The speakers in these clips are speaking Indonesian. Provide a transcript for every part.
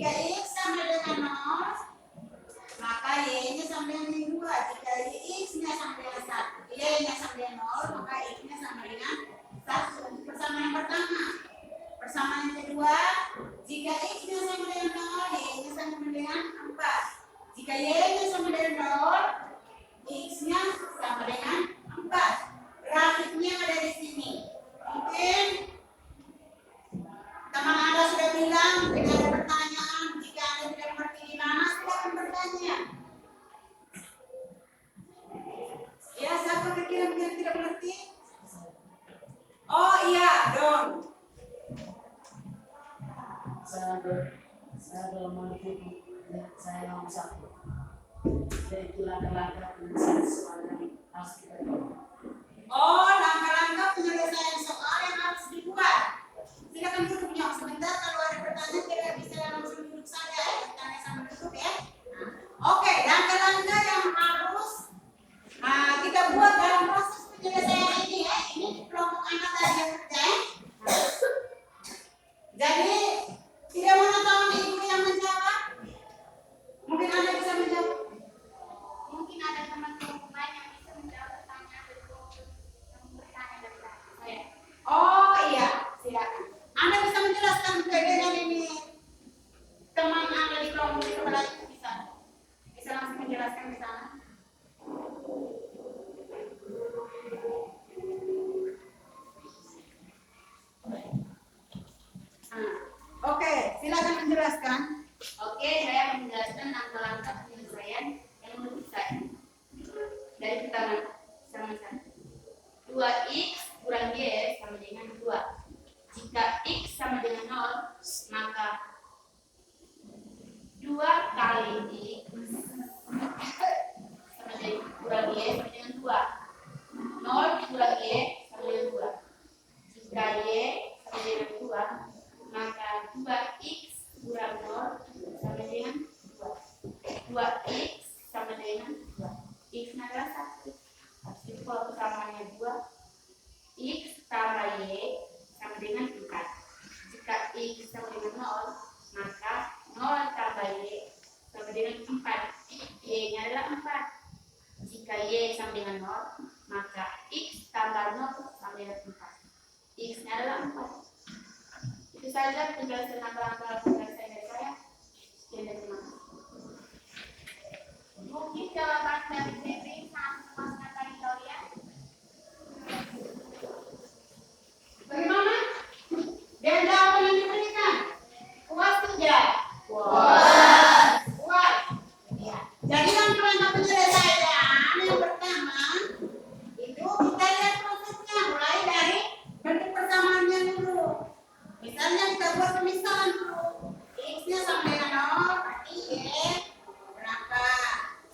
Jika X sama dengan 0, maka Y-nya sama dengan 2. Jika X-nya sama dengan 1, Y-nya sama dengan 0, maka X-nya sama dengan 1. Persamaan yang pertama. Persamaan yang kedua, jika X-nya sama dengan 0, Y-nya sama dengan 4. Jika Y-nya sama dengan 0, X-nya sama dengan 4. Grafiknya ada di sini. Mungkin teman Anda sudah bilang, tidak ada pertanyaan. Jika Anda tidak mengerti di mana, silakan bertanya. Ya, siapa kira-kira tidak mengerti? Oh iya, Don. Saya belum mengerti. Saya yang satu. Jadi itu langkah-langkah penyelesaian soal yang harus kita lakukan. Oh, langkah-langkah penyelesaian soal yang harus dibuat. Silakan duduk nyok sebentar. Kalau ada pertanyaan tidak bisa langsung duduk saja ya. Tanya sama duduk ya. Oke, langkah-langkah yang harus kita buat dalam proses penyelesaian ini ya. Ini kelompok anak tadi yang kerja ya. Jadi tidak mengetahui ibu yang menjawab. Mungkin Anda bisa menjawab. Mungkin ada teman-teman lain yang bisa menjawab pertanyaan dari kelompok yang bertanya dari saya. Oh iya, silakan. Anda bisa menjelaskan perbedaan ini. Teman Anda di kelompok di sebelah itu bisa langsung menjelaskan di sana. Oke, silakan menjelaskan. Oke, saya menjelaskan langkah-langkah penyelesaian yang menurut saya. Dari pertama, sama-sama. 2x kurang y sama dengan 2. Jika x sama dengan 0, maka 2 kali x sama dengan kurang y sama dengan 2. 0 kurang y sama dengan 2. Jika y sama dengan 2, maka 2x kurang 0 sama dengan 2. 2x sama dengan 2. X adalah 1. Pasti kalau persamaannya 2. X tambah y sama dengan 4. Jika x sama dengan 0, maka 0 tambah y sama dengan 4. Y-nya adalah 4. Jika y sama dengan 0, maka x tambah 0 sama dengan 4. X-nya adalah 4. Itu saja penjelasan langkah-langkah penyelesaian dari saya. Sekian dari terima kasih. Mungkin jawaban dari Dewi sama Mas Natalia. Bagaimana? Dan jawaban yang diberikan puas tidak? Puas. Puas. Ya. Jadi langkah-langkah penyelesaian yang pertama itu kita lihat prosesnya mulai dari bentuk persamaannya dulu. Misalnya kita buat pemisahan dulu. X-nya sama dengan 0, berarti Y berapa?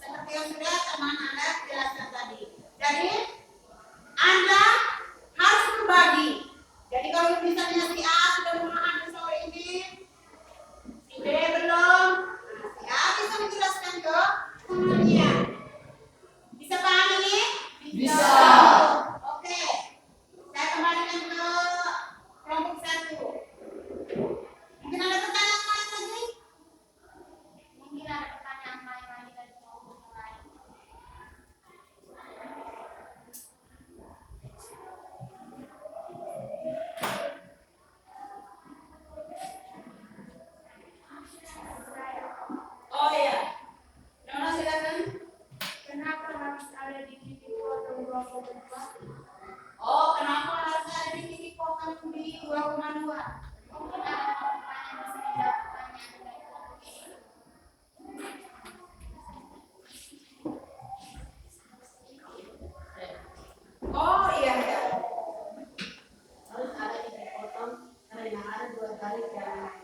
Seperti yang sudah teman Anda jelaskan tadi. Jadi Anda harus berbagi. Jadi kalau misalnya si A sudah memahami soal ini, si B belum, si A bisa menjelaskan ke temannya. Bisa paham ini? Bisa. Oke. Saya kembalikan ke kelompok 1. Mungkin ada pertanyaan lain lagi? Mungkin ada pertanyaan lain lagi dari kelompok yang lain. Oh iya, Nona silakan. Kenapa harus ada di titik potong 2,2? Oh, kenapa harus ada di titik potong di 2,2? Mungkin ada teman-teman yang bisa menjawab pertanyaan dari kelompok ini. Oh iya ya. Harus ada titik potong karena ada dua tarik yang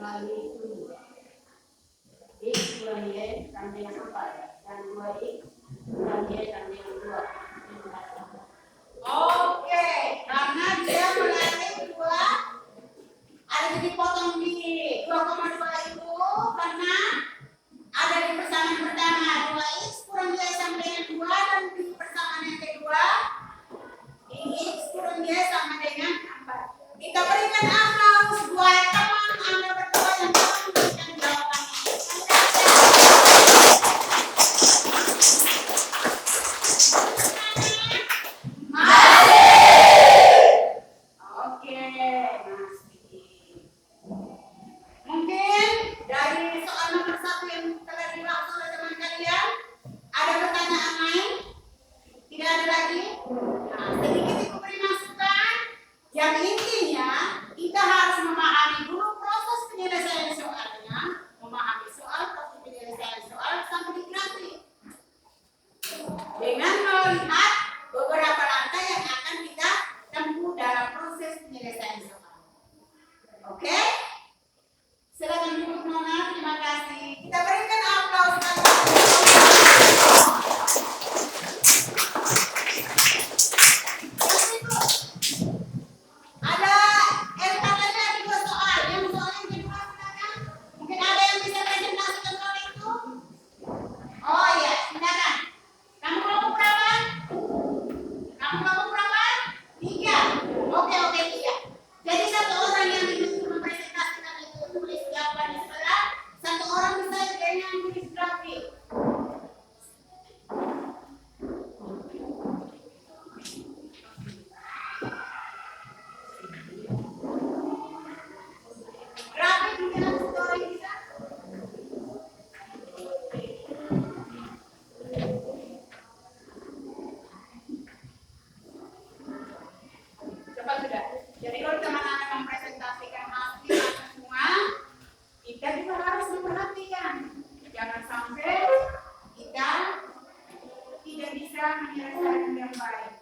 melalui sumbu. X kurang y sama dengan 4 dan 2x kurang y sama dengan 2. Oke, karena dia melalui dua ada dipotong di 2,2 itu karena ada di persamaan pertama 2x kurang y sama dengan 2 dan di persamaan yang kedua x kurang y sama dengan 4. Kita berikan aplaus buat teman Anda berdua yang telah memberikan jawaban. Yang intinya kita harus memahami dulu proses penyelesaian soalnya, memahami soal, proses penyelesaian soal sampai di grafik. Dengan melihat beberapa langkah yang akan kita tempuh dalam proses penyelesaian soal. Oke? Silakan duduk Nona, terima kasih. Kita berikan aplaus. Ada LKP-nya ada 2 soal. Yang soal yang kedua silakan. Mungkin ada yang bisa presentasikan soal itu? Oh iya, silakan. Kamu kelompok berapa? Kamu kelompok berapa? 3. Oke, 3. Jadi 1 orang yang untuk mempresentasikan itu tulis jawaban di sebelah, 1 orang bisa dengan tulis grafik. Grafik mungkin ada 1 orang yang bisa. Cepat sudah. Jadi kalau teman-teman mempresentasikan hasil semua, kita juga harus memperhatikan. Jangan sampai kita tidak bisa menyelesaikan yang baik.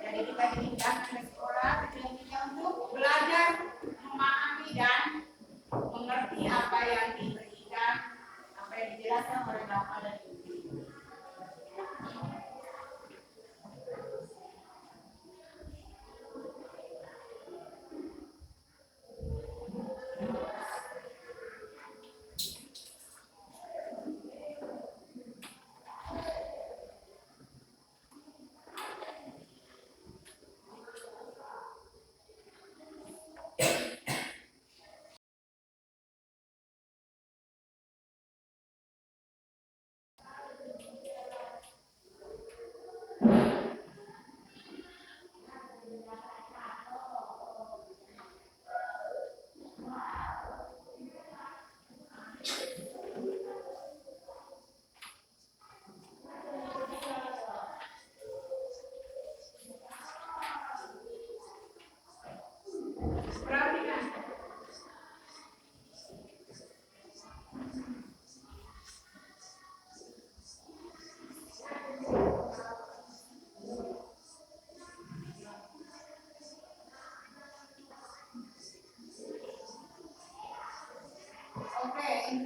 Jadi kita diminta ke sekolah tujuan kita untuk belajar, memahami dan mengerti apa yang diberikan, apa yang dijelaskan oleh Bapak dan Ibu. Perhatikan. Oke, ini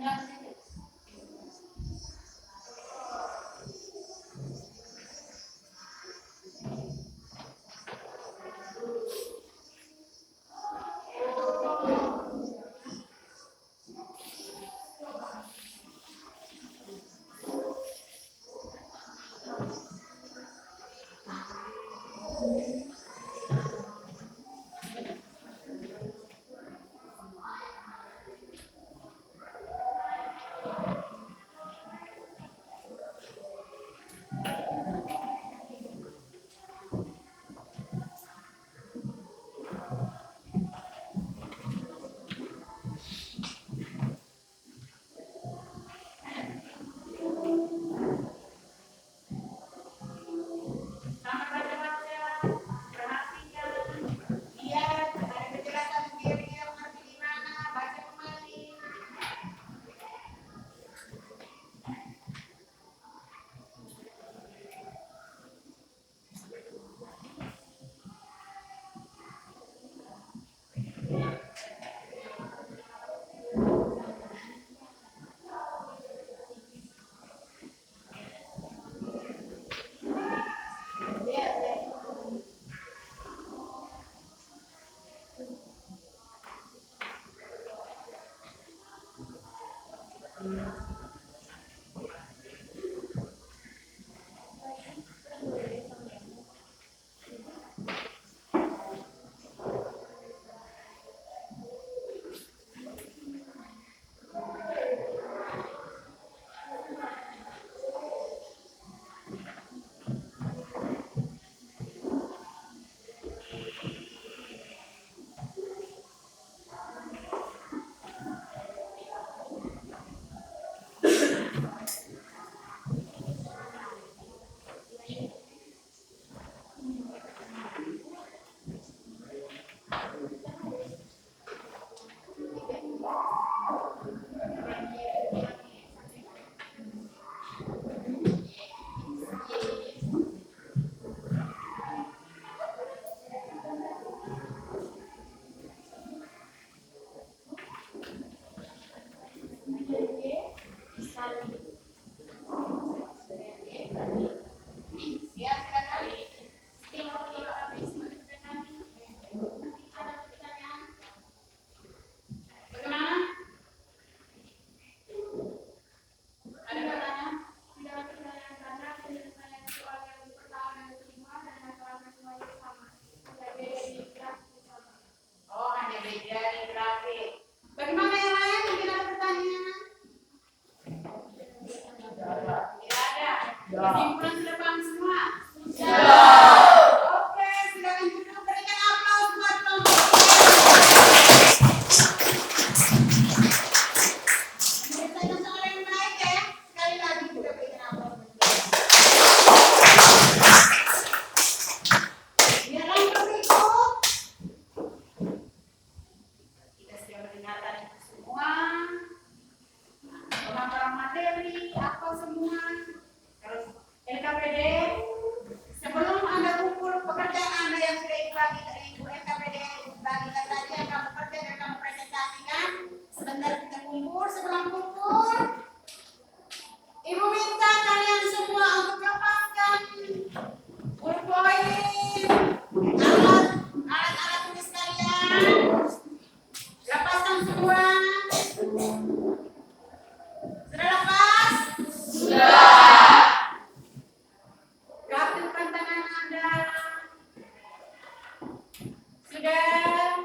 sudah?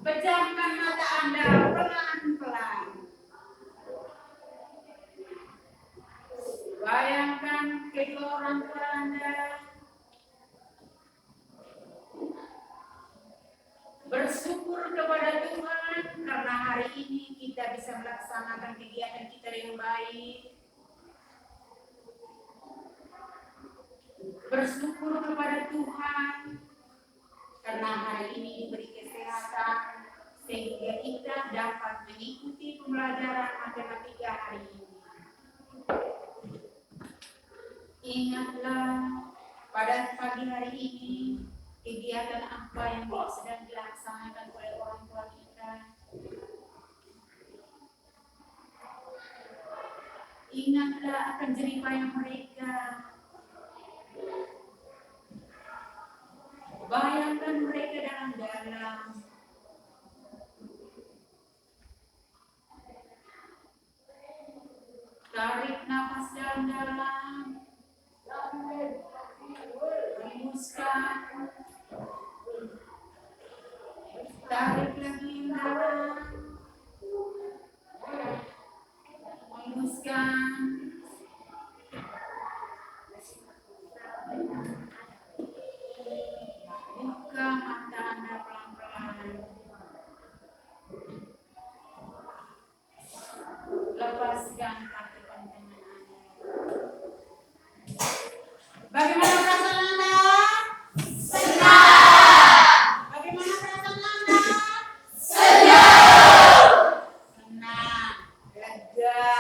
Pejamkan mata Anda pelan-pelan. Bayangkan kedua orang tua Anda. Bersyukur kepada Tuhan karena hari ini kita bisa melaksanakan kegiatan kita dengan baik. Bersyukur kepada Tuhan karena hari ini diberi kesehatan sehingga kita dapat mengikuti pembelajaran matematika hari ini. Ingatlah pada pagi hari ini kegiatan apa yang sedang dilaksanakan oleh orang tua kita. Ingatlah akan jerih payah mereka. Bayangkan mereka dalam-dalam. Tarik nafas dalam-dalam. Hembuskan. Tarik lagi dalam. Hembuskan. Buka mata Anda pelan-pelan. Lepaskan kaki tangan Anda. Bagaimana perasaan Anda? Senang. Bagaimana perasaan Anda? Senang. Lega.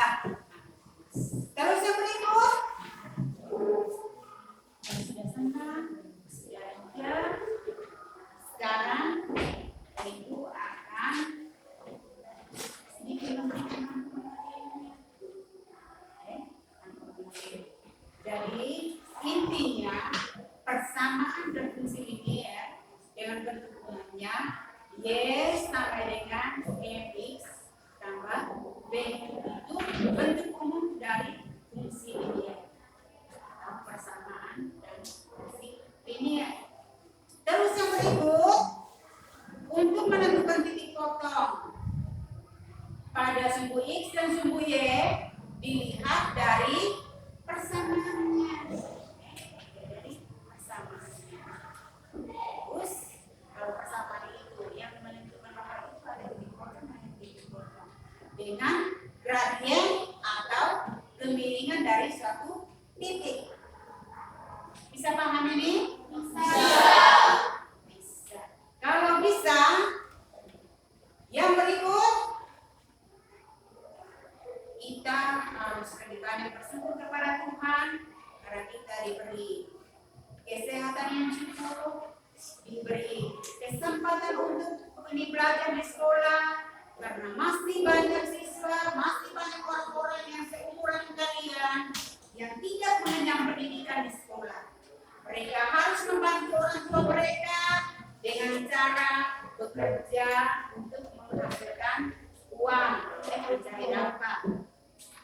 Terus yang berikut. Sudah senang, sudah lega. Sekarang Ibu akan sedikit memberikan jadi intinya persamaan berfungsi linier dengan bentuk umumnya Y sampai dengan MX tambah B itu bentuk umum dari fungsi linier. Persamaan dan fungsi linier. Terus yang berikut, untuk menentukan titik potong pada sumbu X dan sumbu Y dilihat dari persamaannya. Dari persamaannya. Terus kalau persamaan itu yang menentukan maka itu ada titik potong dan titik potong dengan gradien atau kemiringan dari suatu titik. Bisa paham ini? Bisa. Kalau bisa, yang berikut kita harus lebih banyak bersyukur kepada Tuhan karena kita diberi kesehatan yang cukup, diberi kesempatan untuk belajar di sekolah karena masih banyak siswa, masih banyak orang-orang yang seumuran kalian yang tidak mengenyam pendidikan di sekolah. Mereka harus membantu orang tua mereka dengan cara bekerja untuk menghasilkan uang dan mencari nafkah.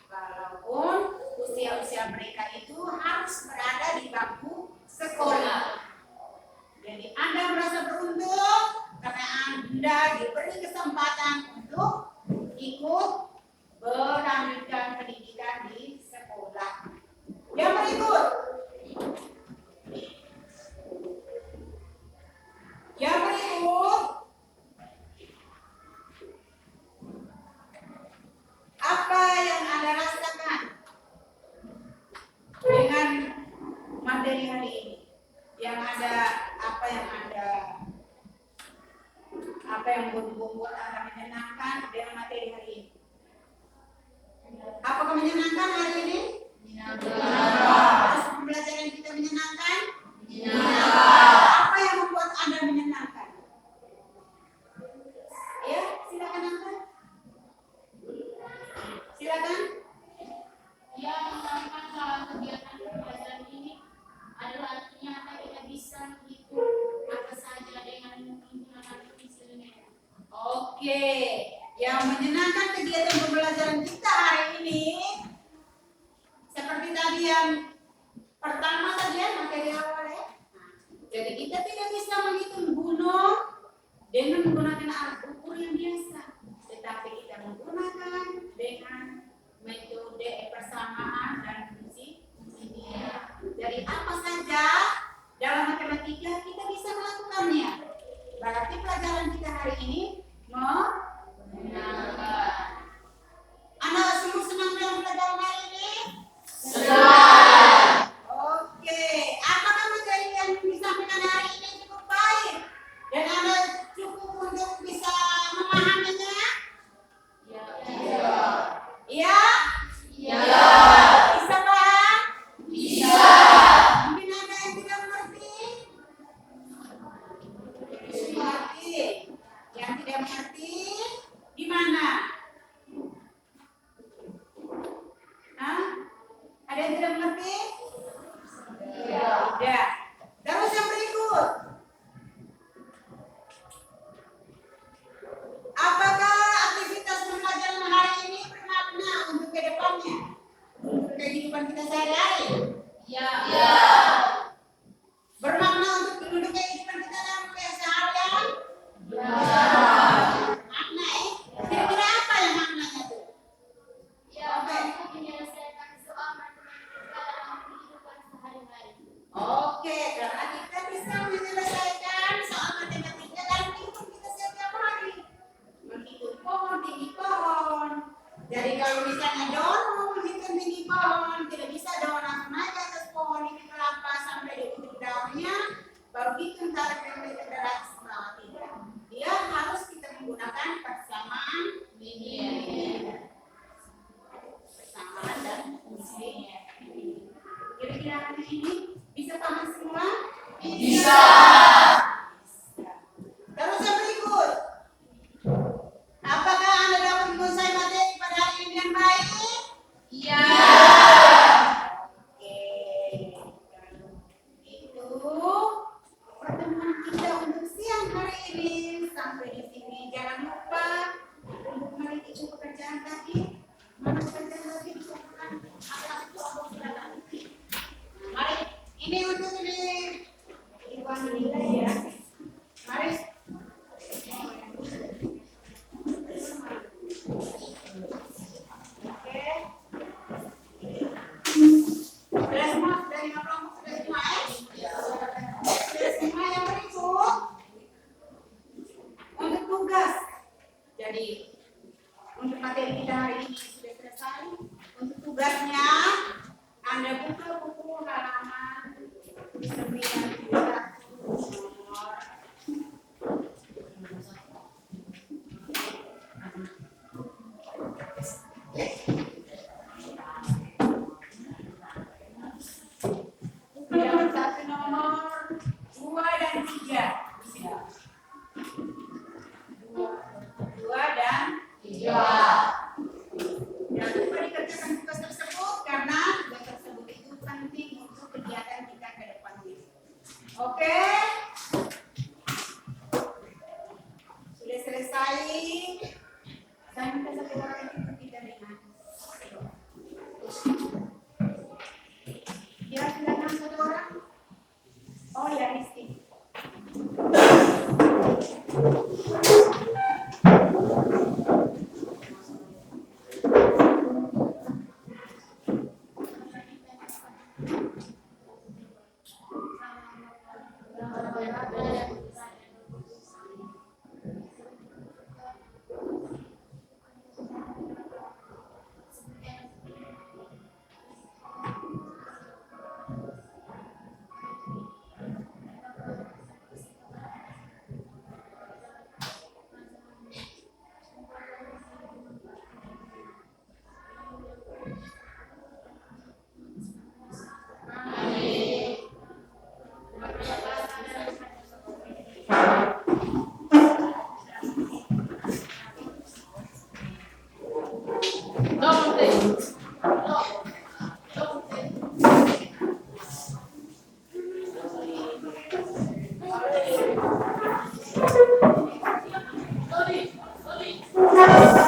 Walaupun usia-usia mereka itu harus berada di bangku sekolah. Jadi Anda merasa beruntung karena Anda diberi kesempatan untuk ikut melanjutkan pendidikan di sekolah. Yang berikut. Yang berikut, apa yang Anda rasakan dengan materi hari ini? Yang ada apa yang membuat Anda menyenangkan dengan materi hari ini? Apakah menyenangkan hari ini? Menyenangkan. Pembelajaran kita menyenangkan? Menyenangkan. Apa yang membuat Anda menyenangkan? Ya, silakan Anda. Silakan. Yang menyenangkan dalam kegiatan pembelajaran ini adalah ternyata kita bisa menghitung apa saja dengan menggunakan fungsi linier. Oke, yang menyenangkan kegiatan pembelajaran kita hari ini seperti tadi yang pertama tadi ya materi awal ya. Jadi kita tidak bisa menghitung buno kita hari ini menyenangkan. Anak semua senang dengan pelajaran hari ini? Senang. Oke, apakah materi yang disampaikan hari ini cukup baik dan Anda cukup untuk bisa memahaminya? Iya? Iya. Bisa paham? Bisa. Mungkin ada yang tidak mengerti? Mengerti. Yang tidak mengerti di mana? Hah? Ada yang tidak mengerti? Tidak. Terus yang berikut. Apakah aktivitas pembelajaran hari ini bermakna untuk ke depannya? Untuk kehidupan kita sehari-hari? Ya. Bermakna untuk kehidupan kita dalam keseharian? Ya. Makna kira-kira apa yang maknanya tuh? Menyelesaikan soal matematika dalam kehidupan sehari-hari. Oke, karena kita bisa menyelesaikan soal matematika dalam kehidupan kita setiap hari. Menghitung pohon, tinggi pohon. Jadi kalau misalnya daun mau menghitung tinggi pohon, tidak bisa daun langsung naik ke atas pohon ini kelapa sampai di ujung daunnya, baru hitung tarik dari atas bawah tidak. Dia harus kita menggunakan persamaan linear. Persamaan dan linear. Kira-kira hari ini bisa paham semua? Bisa. Terus yang berikut. Apakah Anda dapat menguasai materi pada hari ini dengan baik? Iya. Oke. Itu pertemuan kita untuk siang hari ini. Sampai di sini. Jangan lupa untuk meneliti pekerjaan tadi. Mana pekerjaan tadi disebutkan atas kelompok silakan. Mari, ini untuk Iwan menilai ya. Mari. Oke. Sudah semua, sudah 5 kelompok sudah semua ya? Sudah semua yang berikut. Untuk tugas. Jadi, untuk materi kita hari ini sudah selesai. Untuk tugasnya, Anda buka buku halaman 91 nomor. Yang 1 nomor 2 dan 3. 2 dan 3. Jangan lupa dikerjakan tugas tersebut karena tugas tersebut itu penting untuk kegiatan kita ke depannya. Oke? Sudah selesai. Saya minta satu orang itu tidak dengar. Ya, silakan satu orang. Oh ya, Rizky. Sorry.